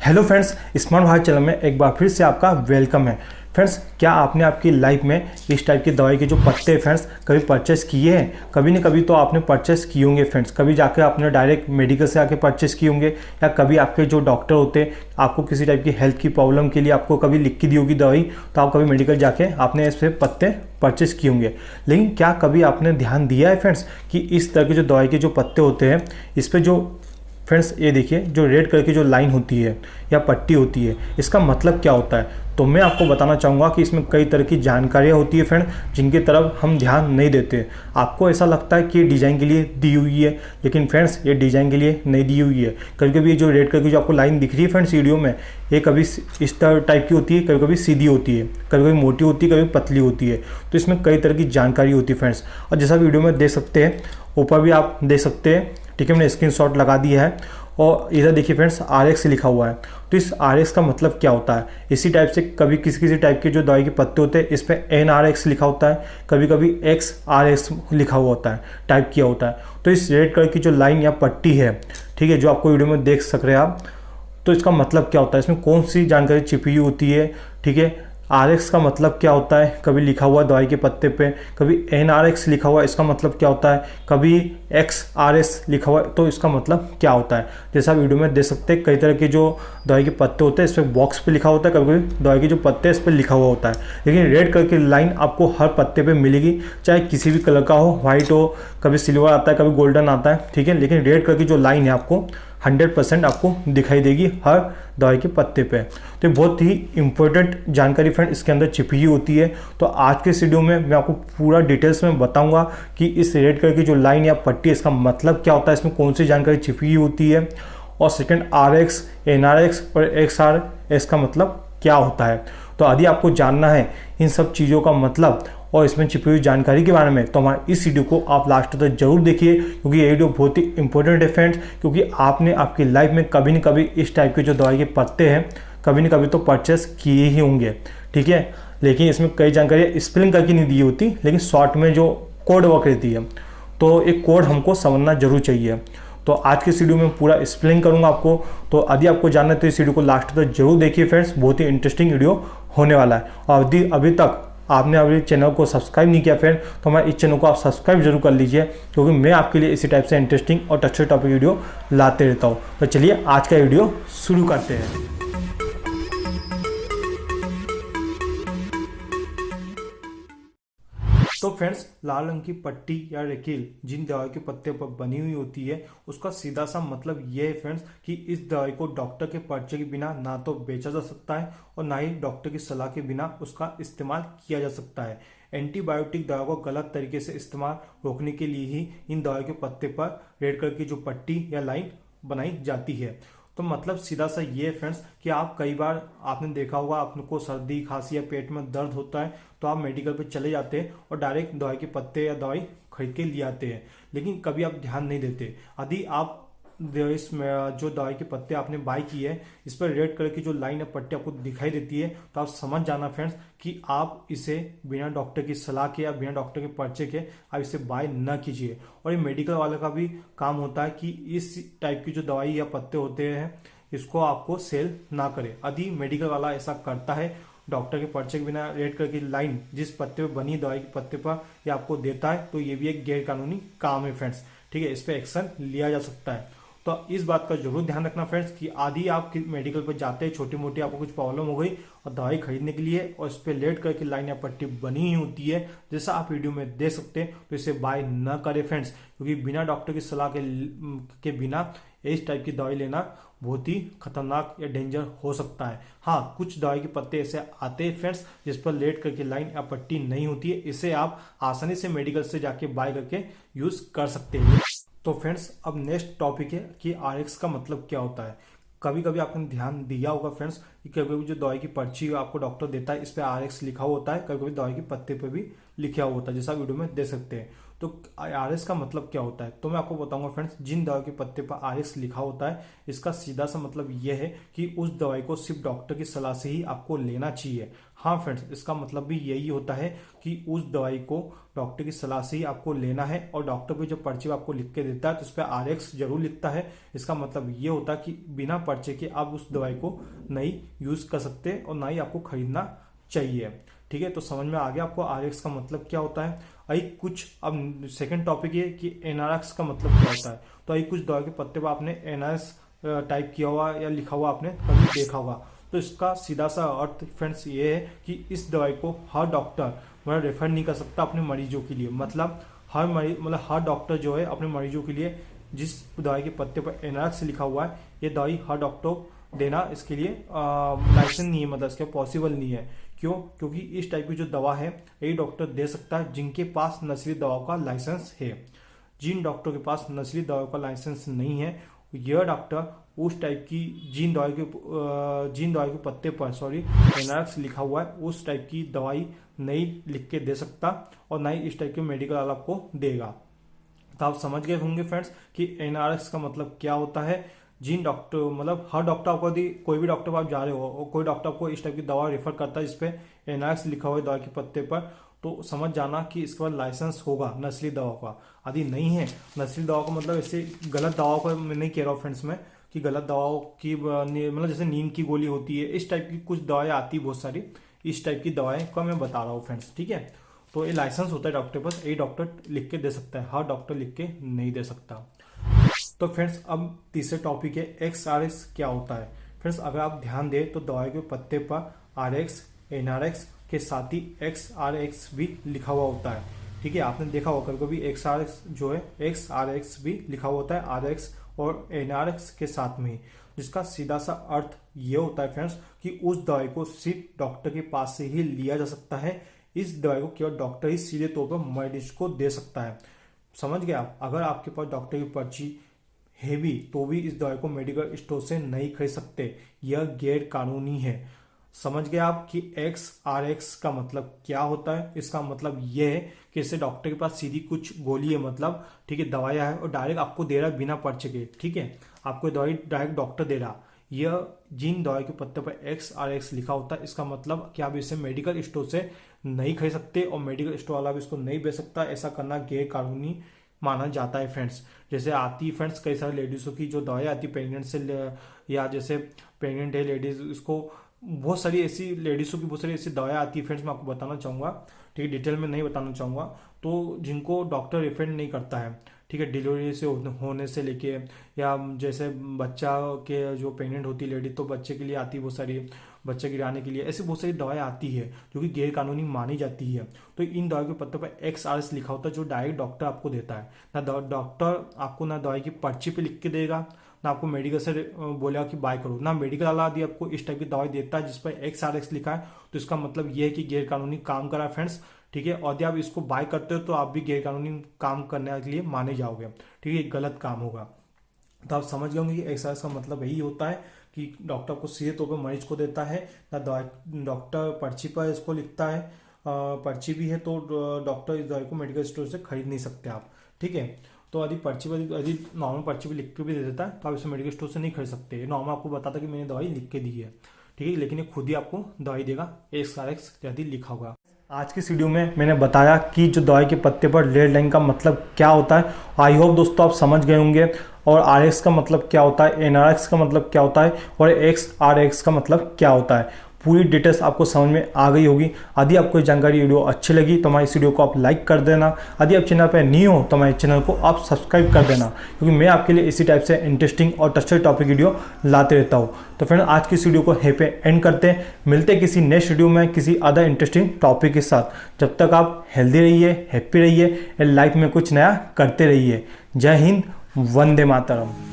Hello friends, smart Bharat channel में एक बार फिर से आपका वेलकम है। फ्रेंड्स, क्या आपने आपकी लाइफ में इस टाइप की दवाई के जो पत्ते हैं फ्रेंड्स कभी परचेस किए हैं? कभी न कभी तो आपने परचेस किए होंगे फ्रेंड्स। कभी जाकर आपने डायरेक्ट मेडिकल से आके परचेस किए होंगे, या कभी आपके जो डॉक्टर होते हैं आपको किसी टाइप की हेल्थ की प्रॉब्लम के लिए आपको कभी लिख के दी होगी दवाई, तो आप कभी मेडिकल जाके आपने इस पर पत्ते परचेस किए होंगे। लेकिन क्या कभी आपने ध्यान दिया है फ्रेंड्स कि इस तरह के जो दवाई के जो पत्ते होते हैं इस पर जो फ्रेंड्स ये देखिए जो रेड कलर की जो लाइन होती है या पट्टी होती है, इसका मतलब क्या होता है? तो मैं आपको बताना चाहूँगा कि इसमें कई तरह की जानकारियाँ होती है फ्रेंड, जिनकी तरफ हम ध्यान नहीं देते। आपको ऐसा लगता है कि ये डिज़ाइन के लिए दी हुई है, लेकिन फ्रेंड्स ये डिज़ाइन के लिए नहीं दी हुई है। कभी कभी ये जो रेड कलर की जो आपको लाइन दिख रही है फ्रेंड्स वीडियो में, ये कभी इस तरह टाइप की होती है, कभी कभी सीधी होती है, कभी कभी मोटी होती है, कभी पतली होती है। तो इसमें कई तरह की जानकारी होती है फ्रेंड्स। और जैसा वीडियो में देख सकते हैं, ऊपर भी आप देख सकते हैं, ठीक है, मैंने स्क्रीनशॉट लगा दिया है। और इधर देखिए फ्रेंड्स RX लिखा हुआ है। तो इस RX का मतलब क्या होता है? इसी टाइप से कभी किसी किसी टाइप के जो दवाई के पत्ते होते हैं इस पर NRX लिखा होता है, कभी कभी XRX लिखा हुआ होता है, टाइप किया होता है। तो इस रेड कलर की जो लाइन या पट्टी है, ठीक है, जो आपको वीडियो में देख सक रहे हैं आप, तो इसका मतलब क्या होता है? इसमें कौन सी जानकारी छिपी हुई होती है? ठीक है, RX का मतलब क्या होता है? कभी लिखा हुआ दवाई के पत्ते पे, कभी NRX लिखा हुआ, इसका मतलब क्या होता है? कभी XRS लिखा हुआ, तो इसका मतलब क्या होता है? जैसा वीडियो में देख सकते हैं, कई तरह के जो दवाई के पत्ते होते हैं इस पर बॉक्स पे लिखा होता है, कभी कभी दवाई के जो पत्ते हैं इस पर लिखा हुआ होता है। लेकिन रेड कलर की लाइन आपको हर पत्ते पे मिलेगी, चाहे किसी भी कलर का हो, व्हाइट हो, कभी सिल्वर आता है, कभी गोल्डन आता है, ठीक है। लेकिन रेड कलर की जो लाइन है आपको 100% आपको दिखाई देगी हर दवाई के पत्ते पे। तो बहुत ही इंपॉर्टेंट जानकारी फ्रेंड इसके अंदर छिपी हुई होती है। तो आज के इस वीडियो में मैं आपको पूरा डिटेल्स में बताऊंगा कि इस रेड कलर की जो लाइन या पट्टी इसका मतलब क्या होता है, इसमें कौन सी जानकारी छिपी हुई होती है, और सेकंड RX, NRX और XRS का मतलब क्या होता है। तो यदि आपको जानना है इन सब चीज़ों का मतलब और इसमें छिपी हुई जानकारी के बारे में, तो हमारे इस वीडियो को आप लास्ट तक जरूर देखिए, क्योंकि ये वीडियो बहुत ही इंपॉर्टेंट है फ्रेंड्स। क्योंकि आपने आपकी लाइफ में कभी न कभी इस टाइप के जो दवाई के पत्ते हैं कभी न कभी तो परचेस किए ही होंगे, ठीक है। लेकिन इसमें कई जानकारियाँ स्पेलिंग करके नहीं दी होती, लेकिन शॉर्ट में जो कोड वर्क रहती है, तो एक कोड हमको समझना जरूर चाहिए। तो आज के इस वीडियो में पूरा एक्सप्लेन करूंगा आपको। तो यदि आपको जानना है तो इस वीडियो को लास्ट तक जरूर देखिए फ्रेंड्स, बहुत ही इंटरेस्टिंग वीडियो होने वाला है। और यदि अभी तक आपने अभी चैनल को सब्सक्राइब नहीं किया फ्रेंड, तो हमारे इस चैनल को आप सब्सक्राइब जरूर कर लीजिए, क्योंकि मैं आपके लिए इसी टाइप से इंटरेस्टिंग और टचर टॉपिक वीडियो लाते रहता हूँ। तो चलिए आज का वीडियो शुरू करते हैं। तो फ्रेंड्स, लाल रंग की पट्टी या रेकील जिन दवाई के पत्ते पर बनी हुई होती है, उसका सीधा सा मतलब ये है फ्रेंड्स कि इस दवाई को डॉक्टर के पर्चे के बिना ना तो बेचा जा सकता है और ना ही डॉक्टर की सलाह के बिना उसका इस्तेमाल किया जा सकता है। एंटीबायोटिक दवा को गलत तरीके से इस्तेमाल रोकने के लिए ही इन दवाई के पत्ते पर रेड कलर की जो पट्टी या लाइन बनाई जाती है। तो मतलब सीधा सा ये है फ्रेंड्स कि आप कई बार आपने देखा होगा, आपको सर्दी खांसी या पेट में दर्द होता है तो आप मेडिकल पे चले जाते हैं और डायरेक्ट दवाई के पत्ते या दवाई खरीद के ले आते हैं, लेकिन कभी आप ध्यान नहीं देते। यदि आप इसमें जो दवाई के पत्ते आपने बाय किए है इस पर रेड कलर की जो लाइन या पट्टी आपको दिखाई देती है, तो आप समझ जाना फ्रेंड्स कि आप इसे बिना डॉक्टर की सलाह के या बिना डॉक्टर के पर्चे के आप इसे बाय न कीजिए। और ये मेडिकल वाले का भी काम होता है कि इस टाइप की जो दवाई या पत्ते होते हैं इसको आपको सेल ना करे। यदि मेडिकल वाला ऐसा करता है, डॉक्टर के पर्चे के बिना रेड कलर की लाइन जिस पत्ते पर बनी दवाई के पत्ते पर ये आपको देता है, तो ये भी एक गैर कानूनी काम है फ्रेंड्स, ठीक है। इस पर एक्शन लिया जा सकता है। तो इस बात का जरूर ध्यान रखना फ्रेंड्स कि आदि आप मेडिकल पर जाते हैं, छोटी मोटी आपको कुछ प्रॉब्लम हो गई और दवाई खरीदने के लिए, और इस पर रेड कलर की लाइन या पट्टी बनी ही होती है जैसा आप वीडियो में देख सकते हैं, तो इसे बाय न करें फ्रेंड्स, क्योंकि बिना डॉक्टर की सलाह के बिना इस टाइप की दवाई लेना बहुत ही खतरनाक या डेंजर हो सकता है। हाँ, कुछ दवाई के पत्ते ऐसे आते हैं फ्रेंड्स जिस पर रेड कलर की लाइन या पट्टी नहीं होती है, इसे आप आसानी से मेडिकल से जाके बाय करके यूज कर सकते हैं। तो फ्रेंड्स, अब नेक्स्ट टॉपिक है कि RX का मतलब क्या होता है। कभी कभी आपने ध्यान दिया होगा फ्रेंड्स कि कभी कभी जो दवाई की पर्ची आपको डॉक्टर देता है इस पे RX लिखा हुआ होता है, कभी कभी दवाई के पत्ते पे भी लिखा हुआ होता है, जैसा वीडियो में देख सकते हैं। तो RX का मतलब क्या होता है, तो मैं आपको बताऊंगा फ्रेंड्स। जिन दवाई के पत्ते पर RX लिखा होता है, इसका सीधा सा मतलब यह है कि उस दवाई को सिर्फ डॉक्टर की सलाह से ही आपको लेना चाहिए। हाँ फ्रेंड्स, इसका मतलब भी यही होता है कि उस दवाई को डॉक्टर की सलाह से ही आपको लेना है, और डॉक्टर भी जो पर्चे आपको लिख के देता है तो उस पर RX जरूर लिखता है। इसका मतलब ये होता है कि बिना पर्चे के आप उस दवाई को नहीं यूज कर सकते और ना ही आपको खरीदना चाहिए। ठीक है, तो समझ में आ गया आपको RX का मतलब क्या होता है। आई कुछ अब सेकंड टॉपिक ये कि NRX का मतलब क्या होता है। तो आई कुछ दवा के पत्ते पर आपने NRX टाइप किया हुआ या लिखा हुआ आपने कभी देखा होगा। तो इसका सीधा सा अर्थ फ्रेंड्स ये है कि इस दवाई को हर डॉक्टर मतलब रेफर नहीं कर सकता अपने मरीजों के लिए। मतलब हर डॉक्टर जो है अपने मरीजों के लिए जिस दवाई के पत्ते पर NRX लिखा हुआ है, ये दवाई हर डॉक्टर देना इसके लिए लाइसेंस नहीं है, मतलब इसके पॉसिबल नहीं है। क्यों? क्योंकि इस टाइप की जो दवा है यही डॉक्टर दे सकता है जिनके पास नस्ली दवाओं का लाइसेंस है। जिन डॉक्टर के पास नस्ली दवाओं का लाइसेंस नहीं है, यह डॉक्टर उस टाइप की जिन दवाई के पत्ते पर NRX लिखा हुआ है उस टाइप की दवाई नहीं लिख के दे सकता, और ना ही इस टाइप के मेडिकल वाला आपको देगा। तो आप समझ गए होंगे फ्रेंड्स कि NRX का मतलब क्या होता है। जिन डॉक्टर मतलब हर डॉक्टर आपको यदि कोई भी डॉक्टर आप जा रहे हो और कोई डॉक्टर आपको इस टाइप की दवा रेफर करता है जिसपे NRX लिखा हुआ है दवा के पत्ते पर, तो समझ जाना कि इसके बाद लाइसेंस होगा नस्ली दवा का। यदि नहीं है नस्ली दवा का मतलब ऐसे गलत दवाओं का मैं नहीं कह रहा हूँ फ्रेंड्स में कि गलत दवाओं की मतलब जैसे नींद की गोली होती है, इस टाइप की कुछ दवाएं आती है बहुत सारी, इस टाइप की दवाएं का मैं बता रहा हूँ फ्रेंड्स। ठीक है, तो ये लाइसेंस होता है डॉक्टर पास, यही डॉक्टर लिख के दे सकता है, हर डॉक्टर लिख के नहीं दे सकता। तो फ्रेंड्स अब तीसरे टॉपिक है XRX क्या होता है। फ्रेंड्स अगर आप ध्यान दें तो दवाई के पत्ते पर RX NRX के साथ ही XRX भी लिखा हुआ होता है। ठीक है, आपने देखा होगा कभी XRX जो है XRX भी लिखा हुआ होता है RX और NRX के साथ में ही, जिसका सीधा सा अर्थ ये होता है फ्रेंड्स कि उस दवाई को सिर्फ डॉक्टर के पास से ही लिया जा सकता है। इस दवाई को केवल डॉक्टर ही सीधे तौर पर मरीज को दे सकता है। समझ गए आप? अगर आपके पास डॉक्टर की पर्ची है भी तो भी इस दवाई को मेडिकल स्टोर से नहीं खरीद सकते, यह गैर कानूनी है। समझ गए आप कि XRX का मतलब क्या होता है। इसका मतलब यह है कि इससे डॉक्टर के पास सीधी कुछ गोली है, मतलब ठीक है दवाइयाँ है और डायरेक्ट आपको दे रहा है बिना पर्चे के। ठीक है, आपको दवाई डायरेक्ट डॉक्टर दे रहा। यह जिन दवाई के पत्ते पर XRX लिखा होता है, इसका मतलब कि आप इसे मेडिकल स्टोर से नहीं खरीद सकते और मेडिकल स्टोर वाला भी इसको नहीं बेच सकता। ऐसा करना गैर कानूनी माना जाता है फ्रेंड्स। जैसे आती फ्रेंड्स कई सारे लेडीज़ों की जो दवाई आती प्रेग्नेंट से, या जैसे प्रेग्नेंट है लेडीज, इसको बहुत सारी ऐसी लेडीज़ों की बहुत सारी ऐसी दवाएं आती है फ्रेंड्स, मैं आपको बताना चाहूँगा। ठीक है, डिटेल में नहीं बताना चाहूँगा। तो जिनको डॉक्टर रेफर नहीं करता है, ठीक है, डिलीवरी से होने से लेके, या जैसे बच्चा के जो प्रेग्नेंट होती है लेडी तो बच्चे के लिए आती है बहुत सारी, बच्चे गिराने के लिए ऐसी बहुत सारी दवाएं आती है जो कि गैर कानूनी मानी जाती है। तो इन दवाई के पत्ते पर XRX लिखा होता है जो डायरेक्ट डॉक्टर आपको देता है। ना डॉक्टर आपको ना दवाई की पर्ची पे लिख के देगा, ना आपको मेडिकल से बोलेगा कि बाय करो, ना मेडिकल वाला यदि आपको इस टाइप की दवाई देता है जिस पर XRX लिखा है तो इसका मतलब ये है कि गैर कानूनी काम करा फ्रेंड्स। ठीक है, और यदि आप इसको बाय करते हो तो आप भी गैर कानूनी काम करने के लिए माने जाओगे। ठीक है, गलत काम होगा। तो आप समझ गए होंगे कि XRX का मतलब यही होता है कि डॉक्टर को सीधे तौर पर मरीज को देता है, ना दवाई डॉक्टर पर्ची पर इसको लिखता है। पर्ची भी है तो डॉक्टर इस दवाई को मेडिकल स्टोर से खरीद नहीं सकते आप। ठीक है, तो यदि पर्ची पर यदि नॉर्मल पर्ची पर लिख के भी दे देता है तो आप इसे मेडिकल स्टोर से नहीं खरीद सकते। नॉर्मल आपको बताता कि मैंने दवाई लिख के दी है। ठीक है, लेकिन ये खुद ही आपको दवाई देगा XRX यदि लिखा होगा। आज की वीडियो में मैंने बताया कि जो दवाई के पत्ते पर रेड लाइन का मतलब क्या होता है। आई होप दोस्तों आप समझ गए होंगे, और RX का मतलब क्या होता है, NRX का मतलब क्या होता है और XRX का मतलब क्या होता है। पूरी डिटेल्स आपको समझ में आ गई होगी। यदि आपको जानकारी वीडियो अच्छी लगी तो हमारी इस वीडियो को आप लाइक कर देना। यदि आप चैनल पर न्यू हो तो हमारे चैनल को आप सब्सक्राइब कर देना, क्योंकि मैं आपके लिए इसी टाइप से इंटरेस्टिंग और ट्रस्टेड टॉपिक वीडियो लाते रहता हूँ। तो फ्रेंड आज की इस वीडियो को यहीं पे एंड करते हैं। मिलते हैं किसी नेक्स्ट वीडियो में किसी अदर इंटरेस्टिंग टॉपिक के साथ। जब तक आप हेल्दी रहिए, हैप्पी रहिए, लाइफ में कुछ नया करते रहिए। जय हिंद, वंदे मातरम।